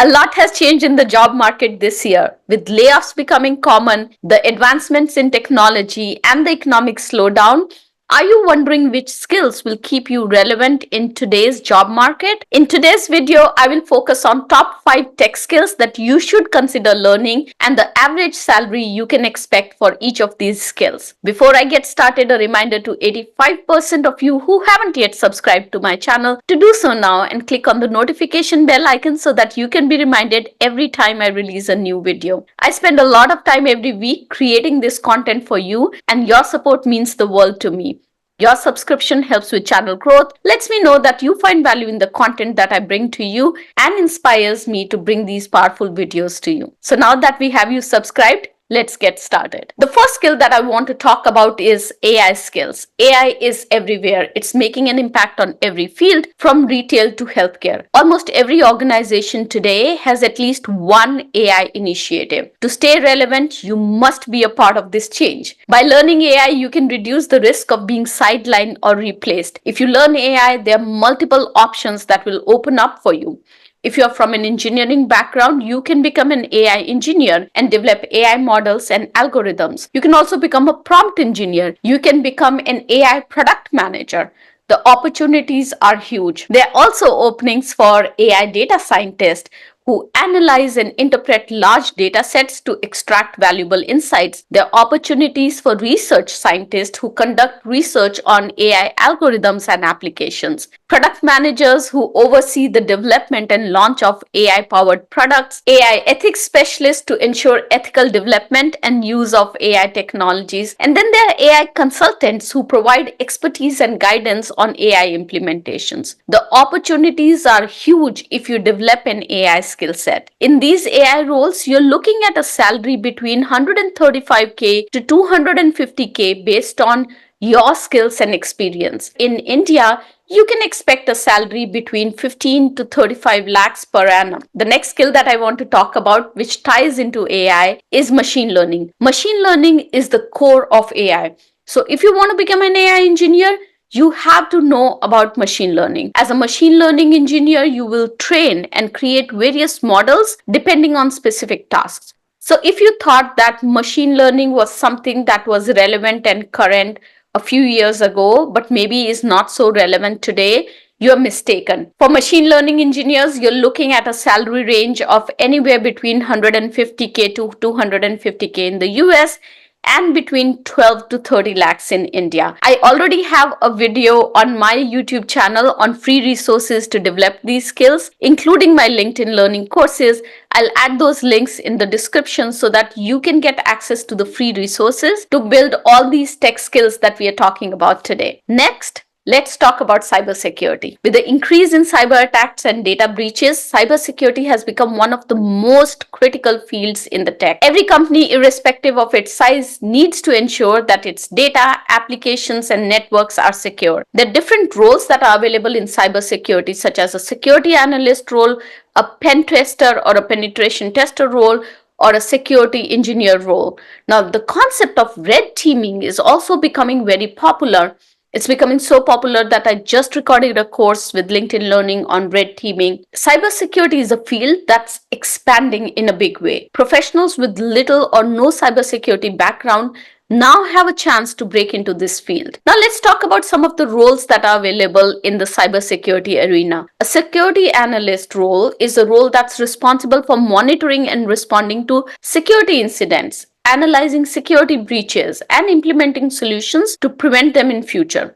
A lot has changed in the job market this year, with layoffs becoming common, the advancements in technology, and the economic slowdown. Are you wondering which skills will keep you relevant in today's job market? In today's video, I will focus on top 5 tech skills that you should consider learning and the average salary you can expect for each of these skills. Before I get started, a reminder to 85% of you who haven't yet subscribed to my channel to do so now and click on the notification bell icon so that you can be reminded every time I release a new video. I spend a lot of time every week creating this content for you, and your support means the world to me. Your subscription helps with channel growth, lets me know that you find value in the content that I bring to you, and inspires me to bring these powerful videos to you. So now that we have you subscribed, let's get started. The first skill that I want to talk about is AI skills. AI is everywhere. It's making an impact on every field, from retail to healthcare. Almost every organization today has at least one AI initiative. To stay relevant, you must be a part of this change. By learning AI, you can reduce the risk of being sidelined or replaced. If you learn AI, there are multiple options that will open up for you. If you're from an engineering background, you can become an AI engineer and develop AI models and algorithms. You can also become a prompt engineer. You can become an AI product manager. The opportunities are huge. There are also openings for AI data scientists who analyze and interpret large data sets to extract valuable insights. There are opportunities for research scientists who conduct research on AI algorithms and applications. Product managers who oversee the development and launch of AI-powered products. AI ethics specialists to ensure ethical development and use of AI technologies. And then there are AI consultants who provide expertise and guidance on AI implementations. The opportunities are huge if you develop an AI skill set. In these AI roles, you're looking at a salary between 135K to 250K based on your skills and experience. In India, you can expect a salary between 15 to 35 lakhs per annum. The next skill that I want to talk about, which ties into AI, is machine learning. Machine learning is the core of AI. So if you want to become an AI engineer, you have to know about machine learning. As a machine learning engineer, you will train and create various models depending on specific tasks. So if you thought that machine learning was something that was relevant and current a few years ago, but maybe is not so relevant today, you're mistaken. For machine learning engineers, you're looking at a salary range of anywhere between 150K to 250K in the US and between 12 to 30 lakhs in India. I already have a video on my YouTube channel on free resources to develop these skills, including my LinkedIn learning courses. I'll add those links in the description so that you can get access to the free resources to build all these tech skills that we are talking about today. Next, let's talk about cybersecurity. With the increase in cyber attacks and data breaches, cybersecurity has become one of the most critical fields in the tech. Every company, irrespective of its size, needs to ensure that its data, applications, and networks are secure. There are different roles that are available in cybersecurity, such as a security analyst role, a pen tester or a penetration tester role, or a security engineer role. Now, the concept of red teaming is also becoming very popular. It's becoming so popular that I just recorded a course with LinkedIn Learning on red teaming. Cybersecurity is a field that's expanding in a big way. Professionals with little or no cybersecurity background now have a chance to break into this field. Now let's talk about some of the roles that are available in the cybersecurity arena. A security analyst role is a role that's responsible for monitoring and responding to security incidents, analyzing security breaches, and implementing solutions to prevent them in future.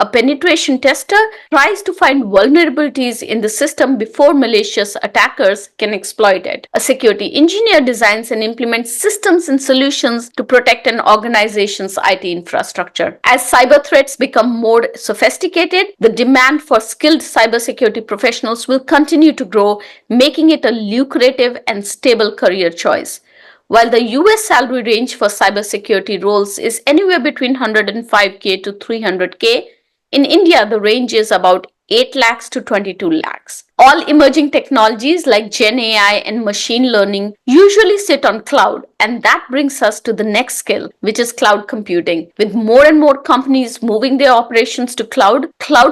A penetration tester tries to find vulnerabilities in the system before malicious attackers can exploit it. A security engineer designs and implements systems and solutions to protect an organization's IT infrastructure. As cyber threats become more sophisticated, the demand for skilled cybersecurity professionals will continue to grow, making it a lucrative and stable career choice. While the US salary range for cybersecurity roles is anywhere between 105K to 300K, in India the range is about 8 lakhs to 22 lakhs. All emerging technologies like Gen AI and machine learning usually sit on cloud, and that brings us to the next skill, which is cloud computing. With more and more companies moving their operations to cloud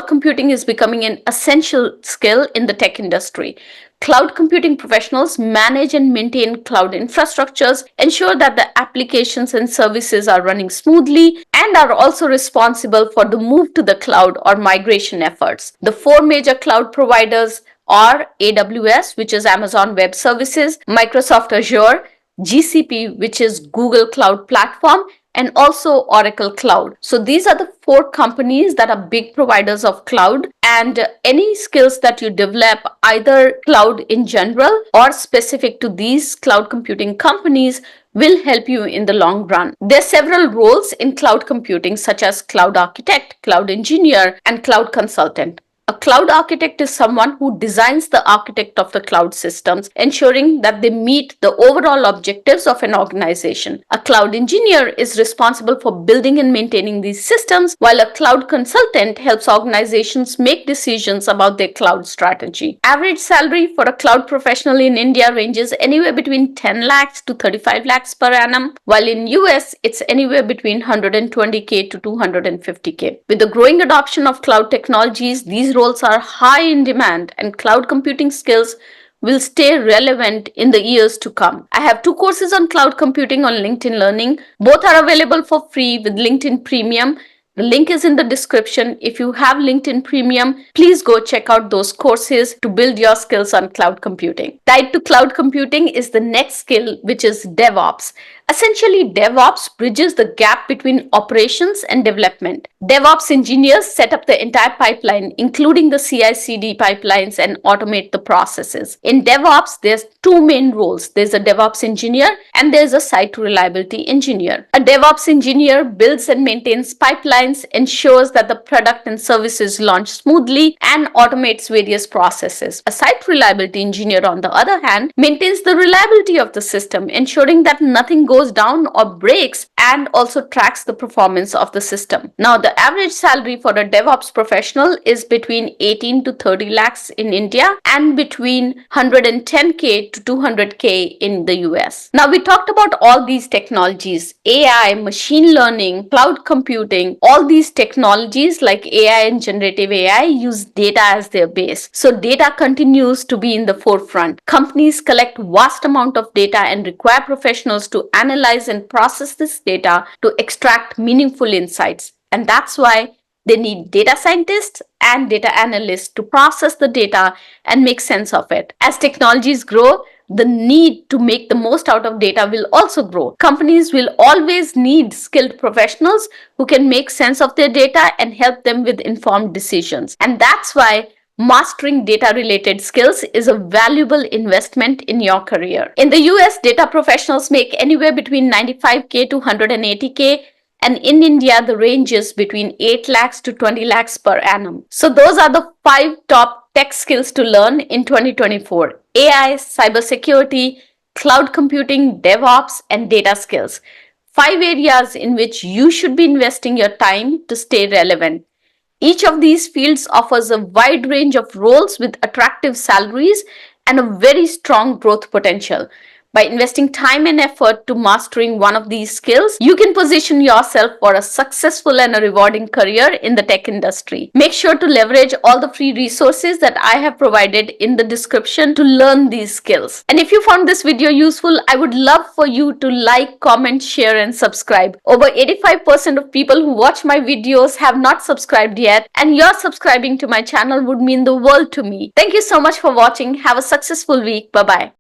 computing is becoming an essential skill in the tech industry. Cloud computing professionals manage and maintain cloud infrastructures, ensure that the applications and services are running smoothly, and are also responsible for the move to the cloud or migration efforts. The four major cloud providers are AWS, which is Amazon Web Services, Microsoft Azure, GCP, which is Google Cloud Platform, and also Oracle Cloud. So these are the four companies that are big providers of cloud, and any skills that you develop, either cloud in general or specific to these cloud computing companies, will help you in the long run. There are several roles in cloud computing, such as cloud architect, cloud engineer, and cloud consultant. A cloud architect is someone who designs the architect of the cloud systems, ensuring that they meet the overall objectives of an organization. A cloud engineer is responsible for building and maintaining these systems, while a cloud consultant helps organizations make decisions about their cloud strategy. Average salary for a cloud professional in India ranges anywhere between 10 lakhs to 35 lakhs per annum, while in US it's anywhere between 120k to 250k. With the growing adoption of cloud technologies, these roles are high in demand, and cloud computing skills will stay relevant in the years to come. I have two courses on cloud computing on LinkedIn Learning. Both are available for free with LinkedIn Premium. The link is in the description. If you have LinkedIn Premium, please go check out those courses to build your skills on cloud computing. Tied to cloud computing is the next skill, which is DevOps. Essentially, DevOps bridges the gap between operations and development. DevOps engineers set up the entire pipeline, including the CI/CD pipelines, and automate the processes. In DevOps, there's two main roles. There's a DevOps engineer and there's a site reliability engineer. A DevOps engineer builds and maintains pipelines, ensures that the product and services launch smoothly, and automates various processes. A site reliability engineer, on the other hand, maintains the reliability of the system, ensuring that nothing goes down or breaks, and also tracks the performance of the system. Now, the average salary for a DevOps professional is between 18 to 30 lakhs in India and between 110k to 200k in the US. Now, we talked about all these technologies: AI, machine learning, cloud computing. All these technologies like AI and generative AI use data as their base. So data continues to be in the forefront. Companies collect vast amount of data and require professionals to analyze and process this data to extract meaningful insights. And that's why they need data scientists and data analysts to process the data and make sense of it. As technologies grow, the need to make the most out of data will also grow. Companies will always need skilled professionals who can make sense of their data and help them with informed decisions. And that's why mastering data-related skills is a valuable investment in your career. In the US, data professionals make anywhere between 95k to 180k, and in India, the range is between 8 lakhs to 20 lakhs per annum. So those are the 5 top tech skills to learn in 2024: AI, cybersecurity, cloud computing, DevOps, and data skills. 5 areas in which you should be investing your time to stay relevant. Each of these fields offers a wide range of roles with attractive salaries and a very strong growth potential. By investing time and effort to mastering one of these skills, you can position yourself for a successful and a rewarding career in the tech industry. Make sure to leverage all the free resources that I have provided in the description to learn these skills. And if you found this video useful, I would love for you to like, comment, share, and subscribe. Over 85% of people who watch my videos have not subscribed yet, and your subscribing to my channel would mean the world to me. Thank you so much for watching. Have a successful week. Bye-bye.